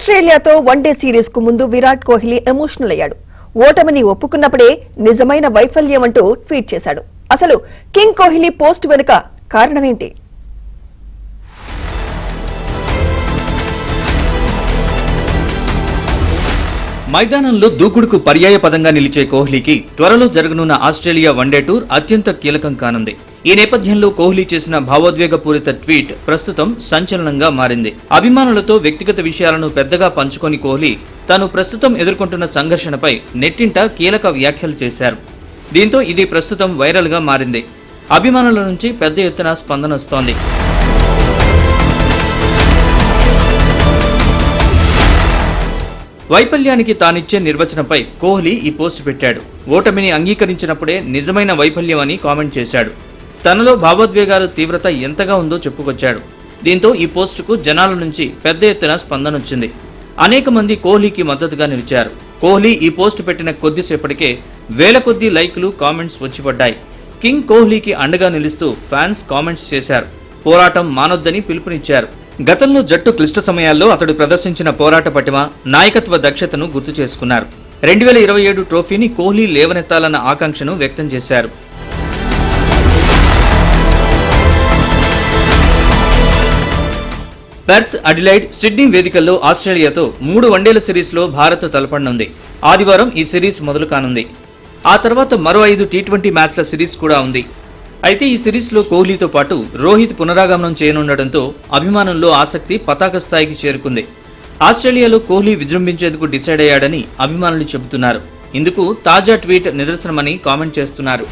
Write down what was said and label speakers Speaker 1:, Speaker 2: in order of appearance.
Speaker 1: ఆస్ట్రేలియాతో one day series కు ముందు Virat Kohli emotional అయ్యాడు. ఓటమిని ఒప్పుకున్నప్పుడే నిజమైన వైఫల్యం అంటూ ట్వీట్ చేశాడు. అసలు కింగ్ కోహ్లీ పోస్ట్ వెనుక కారణమేంటి?
Speaker 2: మైదానంలో దూకుడుకు పర్యాయ పదంగా నిలిచే కోహ్లీకి త్వరలో జరగనున్న ఆస్ట్రేలియా వన్డే టూర్ అత్యంత కీలకం కానుంది. ఈ నేపథ్యంలో కోహ్లీ చేసిన భావోద్వేగపూరిత ట్వీట్ ప్రస్తుతం సంచలనంగా మారింది. అభిమానులతో వ్యక్తిగత విషయాలను పెద్దగా పంచుకొని కోహ్లీ తాను ప్రస్తుతం ఎదుర్కొంటున్న సంఘర్షణపై నెట్టింట కీలక వ్యాఖ్యలు చేశారు. దీంతో ఇది ప్రస్తుతం వైరల్ గా మారింది. అభిమానుల నుంచి పెద్ద ఎత్తున స్పందన వస్తోంది. వైఫల్యానికి తానిచ్చే నిర్వచనంపై కోహ్లీ ఈ పోస్ట్ పెట్టాడు. ఓటమిని అంగీకరించినప్పుడే నిజమైన వైఫల్యం అని కామెంట్ చేశాడు. తనలో భావోద్వేగాల తీవ్రత ఎంతగా ఉందో చెప్పుకొచ్చాడు. దీంతో ఈ పోస్టుకు జనాల నుంచి పెద్ద ఎత్తున స్పందన వచ్చింది. అనేక మంది కోహ్లీకి మద్దతుగా నిలిచారు. కోహ్లీ ఈ పోస్ట్ పెట్టిన కొద్దిసేపటికే వేల కొద్ది లైక్లు, కామెంట్స్ వచ్చిపడ్డాయి. కింగ్ కోహ్లీకి అండగా నిలుస్తూ ఫ్యాన్స్ కామెంట్స్ చేశారు. పోరాటం మానొద్దని పిలుపునిచ్చారు. గతంలో జట్టు క్లిష్ట సమయాల్లో అతడు ప్రదర్శించిన పోరాట పటిమ, నాయకత్వ దక్షతను గుర్తు చేసుకున్నారు. 2027 ట్రోఫీని కోహ్లీ లేవనెత్తాలన్న ఆకాంక్షను వ్యక్తం చేశారు. పెర్త్, అడిలైడ్, సిడ్నీ వేదికల్లో ఆస్ట్రేలియాతో 3 వన్డేల సిరీస్లో భారత్ తలపడనుంది. ఆదివారం ఈ సిరీస్ మొదలు కానుంది. ఆ తర్వాత మరో 5 టీ20 మ్యాచ్ల సిరీస్ కూడా ఉంది. అయితే ఈ సిరీస్లో కోహ్లీతో పాటు రోహిత్ పునరాగమనం చేయనుండటంతో అభిమానుల్లో ఆసక్తి పతాక స్థాయికి చేరుకుంది. ఆస్ట్రేలియాలో కోహ్లీ విజృంభించేందుకు డిసైడ్ అయ్యాడని అభిమానులు చెబుతున్నారు. ఇందుకు తాజా ట్వీట్ నిదర్శనమని కామెంట్ చేస్తున్నారు.